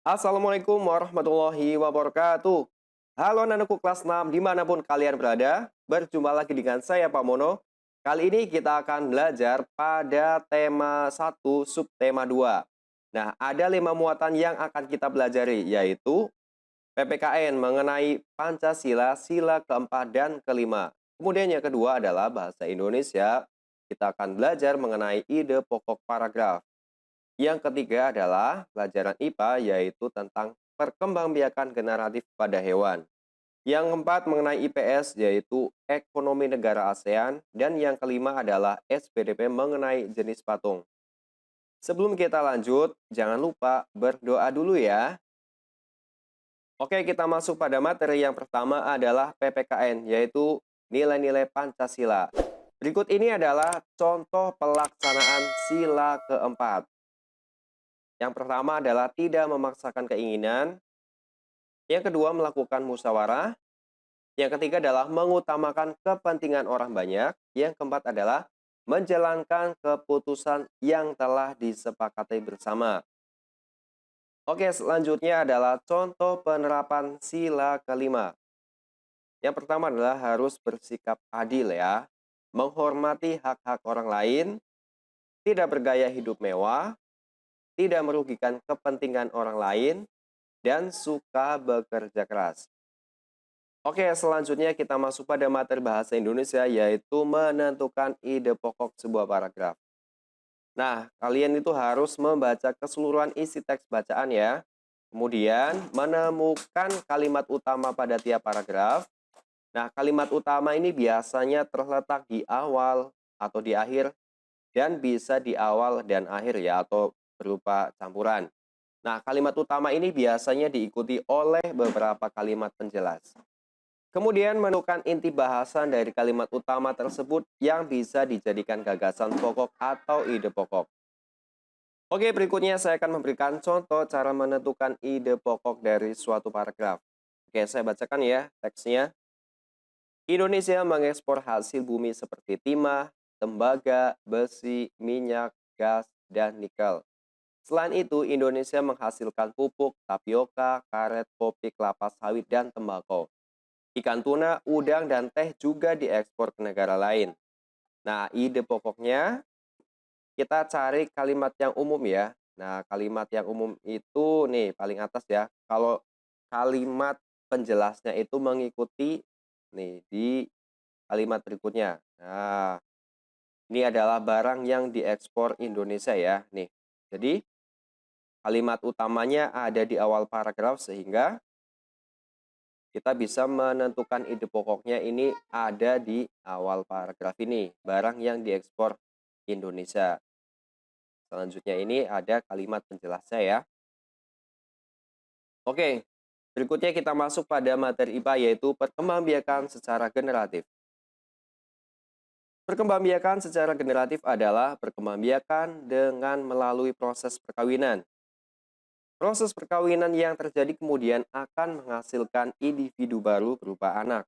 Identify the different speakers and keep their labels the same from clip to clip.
Speaker 1: Assalamualaikum warahmatullahi wabarakatuh. Halo anak-anakku kelas 6 dimanapun kalian berada. Berjumpa lagi dengan saya Pak Mono. Kali ini kita akan belajar pada tema 1 subtema 2. Nah, ada 5 muatan yang akan kita pelajari, yaitu PPKN mengenai Pancasila, sila keempat dan kelima. Kemudian yang kedua adalah bahasa Indonesia. Kita akan belajar mengenai ide pokok paragraf. Yang ketiga adalah pelajaran IPA, yaitu tentang perkembangbiakan generatif pada hewan. Yang keempat mengenai IPS, yaitu ekonomi negara ASEAN. Dan yang kelima adalah SPDP mengenai jenis patung. Sebelum kita lanjut, jangan lupa berdoa dulu ya. Oke, kita masuk pada materi yang pertama adalah PPKN, yaitu nilai-nilai Pancasila. Berikut ini adalah contoh pelaksanaan sila keempat. Yang pertama adalah tidak memaksakan keinginan. Yang kedua, melakukan musyawarah. Yang ketiga adalah mengutamakan kepentingan orang banyak. Yang keempat adalah menjalankan keputusan yang telah disepakati bersama. Oke, selanjutnya adalah contoh penerapan sila kelima. Yang pertama adalah harus bersikap adil ya. Menghormati hak-hak orang lain, tidak bergaya hidup mewah, tidak merugikan kepentingan orang lain, dan suka bekerja keras. Oke, selanjutnya kita masuk pada materi bahasa Indonesia, yaitu menentukan ide pokok sebuah paragraf. Nah, kalian itu harus membaca keseluruhan isi teks bacaan ya. Kemudian menemukan kalimat utama pada tiap paragraf. Nah, kalimat utama ini biasanya terletak di awal atau di akhir, dan bisa di awal dan akhir ya, atau berupa campuran. Nah, kalimat utama ini biasanya diikuti oleh beberapa kalimat penjelas. Kemudian menemukan inti bahasan dari kalimat utama tersebut yang bisa dijadikan gagasan pokok atau ide pokok. Oke, berikutnya saya akan memberikan contoh cara menentukan ide pokok dari suatu paragraf. Oke, saya bacakan ya teksnya. Indonesia mengekspor hasil bumi seperti timah, tembaga, besi, minyak, gas, dan nikel. Selain itu, Indonesia menghasilkan pupuk, tapioka, karet, kopi, kelapa sawit, dan tembakau. Ikan tuna, udang, dan teh juga diekspor ke negara lain. Nah, ide pokoknya kita cari kalimat yang umum ya. Nah, kalimat yang umum itu nih paling atas ya. Kalau kalimat penjelasnya itu mengikuti nih di kalimat berikutnya. Nah, ini adalah barang yang diekspor Indonesia ya. Nih, jadi kalimat utamanya ada di awal paragraf sehingga kita bisa menentukan ide pokoknya ini ada di awal paragraf ini, barang yang diekspor Indonesia. Selanjutnya ini ada kalimat penjelasnya ya. Oke, berikutnya kita masuk pada materi IPA, yaitu perkembangbiakan secara generatif. Perkembangbiakan secara generatif adalah perkembangbiakan dengan melalui proses perkawinan. Proses perkawinan yang terjadi kemudian akan menghasilkan individu baru berupa anak.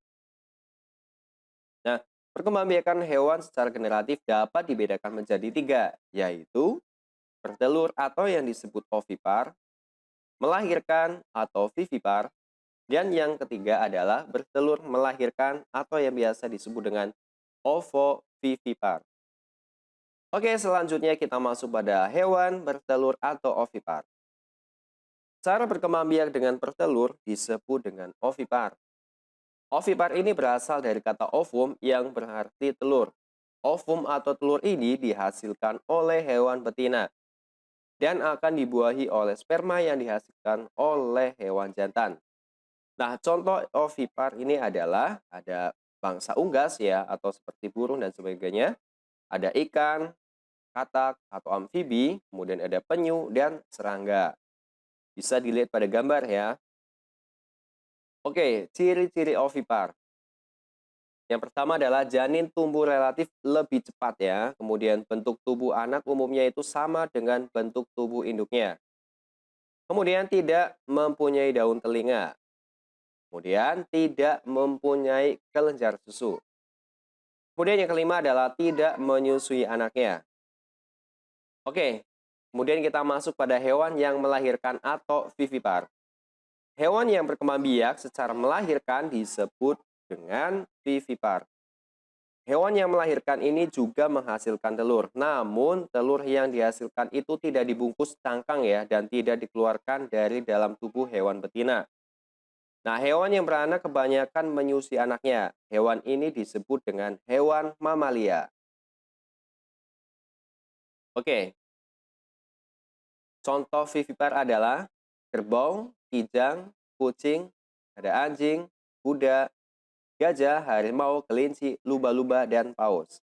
Speaker 1: Nah, perkembangbiakan hewan secara generatif dapat dibedakan menjadi tiga, yaitu bertelur atau yang disebut ovipar, melahirkan atau vivipar, dan yang ketiga adalah bertelur melahirkan atau yang biasa disebut dengan ovovivipar. Oke, selanjutnya kita masuk pada hewan bertelur atau ovipar. Cara berkembang biak dengan bertelur disebut dengan ovipar. Ovipar ini berasal dari kata ovum yang berarti telur. Ovum atau telur ini dihasilkan oleh hewan betina dan akan dibuahi oleh sperma yang dihasilkan oleh hewan jantan. Nah, contoh ovipar ini adalah ada bangsa unggas ya, atau seperti burung dan sebagainya. Ada ikan, katak atau amfibi, kemudian ada penyu dan serangga. Bisa dilihat pada gambar ya. Oke, ciri-ciri ovipar. Yang pertama adalah janin tumbuh relatif lebih cepat ya. Kemudian bentuk tubuh anak umumnya itu sama dengan bentuk tubuh induknya. Kemudian tidak mempunyai daun telinga. Kemudian tidak mempunyai kelenjar susu. Kemudian yang kelima adalah tidak menyusui anaknya. Oke, Kemudian kita masuk pada hewan yang melahirkan atau vivipar. Hewan yang berkembang biak secara melahirkan disebut dengan vivipar. Hewan yang melahirkan ini juga menghasilkan telur. Namun, telur yang dihasilkan itu tidak dibungkus cangkang ya dan tidak dikeluarkan dari dalam tubuh hewan betina. Nah, hewan yang beranak kebanyakan menyusui anaknya. Hewan ini disebut dengan hewan mamalia. Oke, contoh vivipar adalah kerbau, kijang, kucing, ada anjing, kuda, gajah, harimau, kelinci, lumba-lumba, dan paus.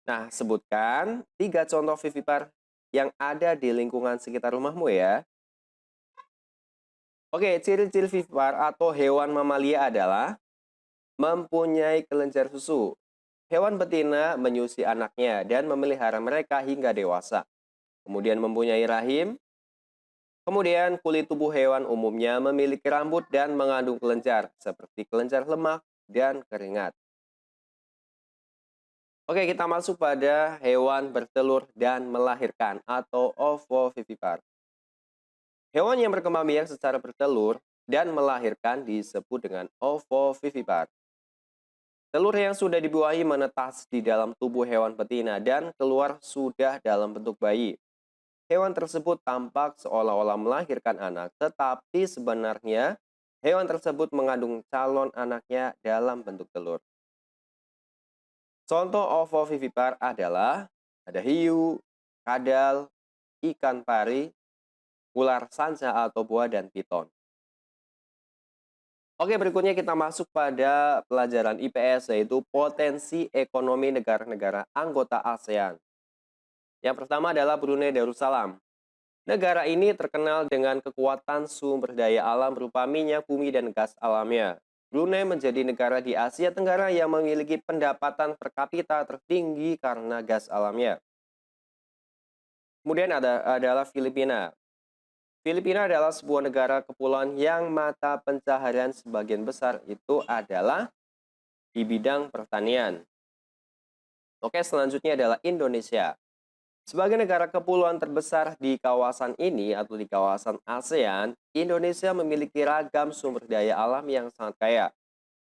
Speaker 1: Nah, sebutkan 3 contoh vivipar yang ada di lingkungan sekitar rumahmu ya. Oke, ciri-ciri vivipar atau hewan mamalia adalah mempunyai kelenjar susu. Hewan betina menyusui anaknya dan memelihara mereka hingga dewasa. Kemudian mempunyai rahim. Kemudian kulit tubuh hewan umumnya memiliki rambut dan mengandung kelenjar, seperti kelenjar lemak dan keringat. Oke, kita masuk pada hewan bertelur dan melahirkan atau ovovivipar. Hewan yang berkembang biak secara bertelur dan melahirkan disebut dengan ovovivipar. Telur yang sudah dibuahi menetas di dalam tubuh hewan betina dan keluar sudah dalam bentuk bayi. Hewan tersebut tampak seolah-olah melahirkan anak, tetapi sebenarnya hewan tersebut mengandung calon anaknya dalam bentuk telur. Contoh ovovivipar adalah ada hiu, kadal, ikan pari, ular sanca atau buah, dan piton. Oke, berikutnya kita masuk pada pelajaran IPS yaitu potensi ekonomi negara-negara anggota ASEAN. Yang pertama adalah Brunei Darussalam. Negara ini terkenal dengan kekuatan sumber daya alam berupa minyak bumi dan gas alamnya. Brunei menjadi negara di Asia Tenggara yang memiliki pendapatan per kapita tertinggi karena gas alamnya. Kemudian adalah Filipina. Filipina adalah sebuah negara kepulauan yang mata pencaharian sebagian besar itu adalah di bidang pertanian. Oke, selanjutnya adalah Indonesia. Sebagai negara kepulauan terbesar di kawasan ini atau di kawasan ASEAN, Indonesia memiliki ragam sumber daya alam yang sangat kaya.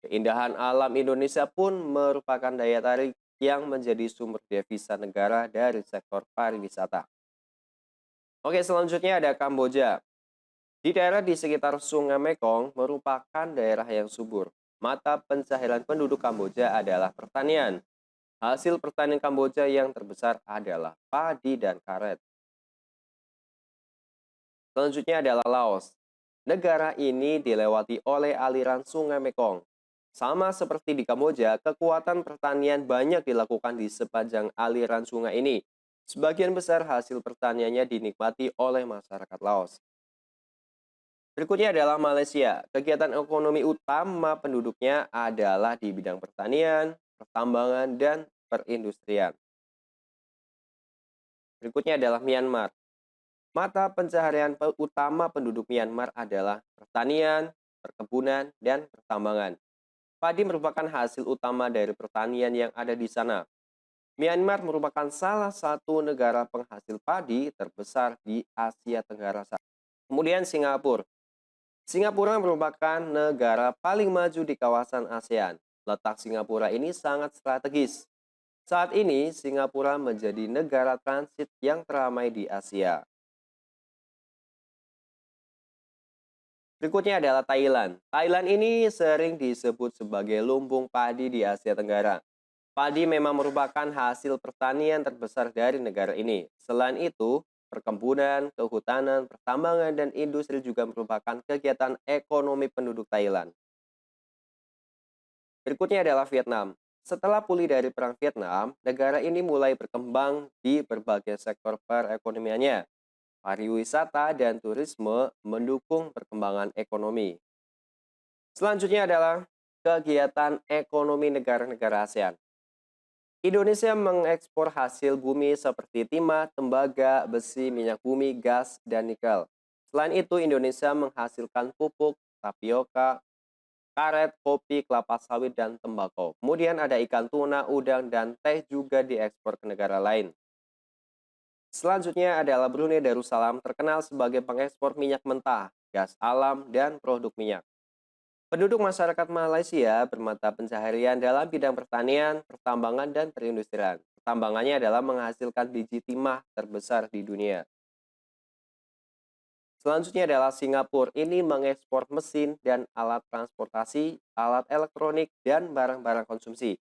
Speaker 1: Keindahan alam Indonesia pun merupakan daya tarik yang menjadi sumber devisa negara dari sektor pariwisata. Oke, selanjutnya ada Kamboja. Di daerah di sekitar Sungai Mekong merupakan daerah yang subur. Mata pencaharian penduduk Kamboja adalah pertanian. Hasil pertanian Kamboja yang terbesar adalah padi dan karet. Selanjutnya adalah Laos. Negara ini dilewati oleh aliran Sungai Mekong. Sama seperti di Kamboja, kekuatan pertanian banyak dilakukan di sepanjang aliran sungai ini. Sebagian besar hasil pertaniannya dinikmati oleh masyarakat Laos. Berikutnya adalah Malaysia. Kegiatan ekonomi utama penduduknya adalah di bidang pertanian, pertambangan, dan perindustrian. Berikutnya adalah Myanmar. Mata pencaharian utama penduduk Myanmar adalah pertanian, perkebunan, dan pertambangan. Padi merupakan hasil utama dari pertanian yang ada di sana. Myanmar merupakan salah satu negara penghasil padi terbesar di Asia Tenggara. Kemudian Singapura. Singapura merupakan negara paling maju di kawasan ASEAN. Letak Singapura ini sangat strategis. Saat ini, Singapura menjadi negara transit yang teramai di Asia. Berikutnya adalah Thailand. Thailand ini sering disebut sebagai lumbung padi di Asia Tenggara. Padi memang merupakan hasil pertanian terbesar dari negara ini. Selain itu, perkebunan, kehutanan, pertambangan, dan industri juga merupakan kegiatan ekonomi penduduk Thailand. Berikutnya adalah Vietnam. Setelah pulih dari Perang Vietnam, negara ini mulai berkembang di berbagai sektor perekonomiannya. Pariwisata dan turisme mendukung perkembangan ekonomi. Selanjutnya adalah kegiatan ekonomi negara-negara ASEAN. Indonesia mengekspor hasil bumi seperti timah, tembaga, besi, minyak bumi, gas, dan nikel. Selain itu, Indonesia menghasilkan pupuk, tapioka, karet, kopi, kelapa sawit, dan tembakau. Kemudian ada ikan tuna, udang, dan teh juga diekspor ke negara lain. Selanjutnya adalah Brunei Darussalam, terkenal sebagai pengekspor minyak mentah, gas alam, dan produk minyak. Penduduk masyarakat Malaysia bermata pencaharian dalam bidang pertanian, pertambangan, dan perindustrian. Pertambangannya adalah menghasilkan biji timah terbesar di dunia. Selanjutnya adalah Singapura. Ini mengekspor mesin dan alat transportasi, alat elektronik, dan barang-barang konsumsi.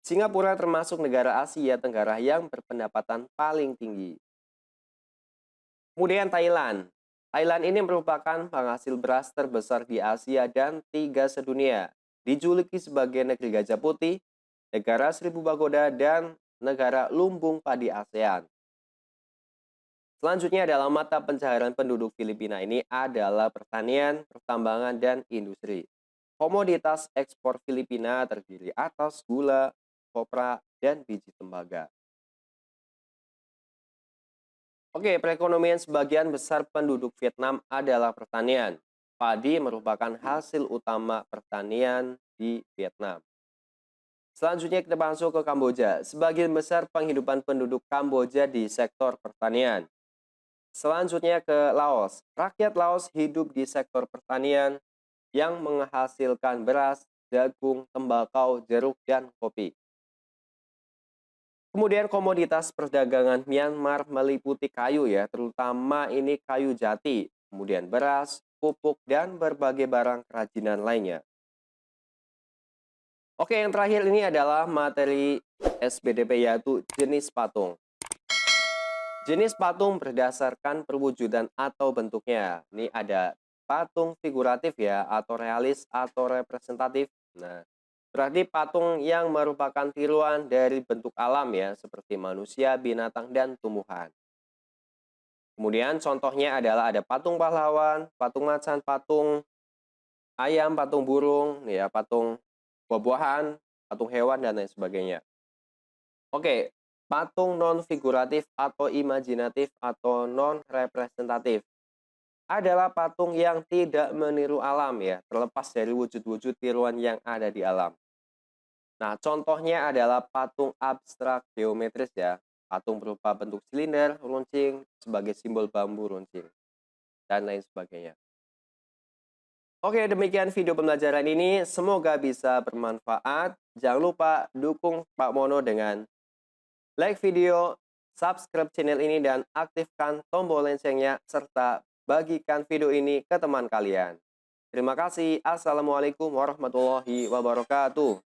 Speaker 1: Singapura termasuk negara Asia Tenggara yang berpendapatan paling tinggi. Kemudian Thailand. Thailand ini merupakan penghasil beras terbesar di Asia dan tiga sedunia. Dijuluki sebagai negeri gajah putih, negara seribu pagoda, dan negara lumbung padi ASEAN. Selanjutnya adalah mata pencaharian penduduk Filipina ini adalah pertanian, pertambangan, dan industri. Komoditas ekspor Filipina terdiri atas gula, kopra, dan biji tembaga. Oke, perekonomian sebagian besar penduduk Vietnam adalah pertanian. Padi merupakan hasil utama pertanian di Vietnam. Selanjutnya kita masuk ke Kamboja. Sebagian besar penghidupan penduduk Kamboja di sektor pertanian. Selanjutnya ke Laos. Rakyat Laos hidup di sektor pertanian yang menghasilkan beras, jagung, tembakau, jeruk, dan kopi. Kemudian komoditas perdagangan Myanmar meliputi kayu ya, terutama ini kayu jati, kemudian beras, pupuk, dan berbagai barang kerajinan lainnya. Oke, yang terakhir ini adalah materi SBDP yaitu jenis patung. Jenis patung berdasarkan perwujudan atau bentuknya. Ini ada patung figuratif ya, atau realis atau representatif. Nah, berarti patung yang merupakan tiruan dari bentuk alam ya, seperti manusia, binatang, dan tumbuhan. Kemudian contohnya adalah ada patung pahlawan, patung macan, patung ayam, patung burung, ya, patung buah-buahan, patung hewan, dan lain sebagainya. Oke, patung non-figuratif atau imajinatif atau non-representatif adalah patung yang tidak meniru alam ya, terlepas dari wujud-wujud tiruan yang ada di alam. Nah, contohnya adalah patung abstrak geometris ya, patung berupa bentuk silinder, runcing, sebagai simbol bambu runcing, dan lain sebagainya. Oke, demikian video pembelajaran ini. Semoga bisa bermanfaat. Jangan lupa dukung Pak Mono dengan like video, subscribe channel ini, dan aktifkan tombol loncengnya, serta bagikan video ini ke teman kalian. Terima kasih. Assalamualaikum warahmatullahi wabarakatuh.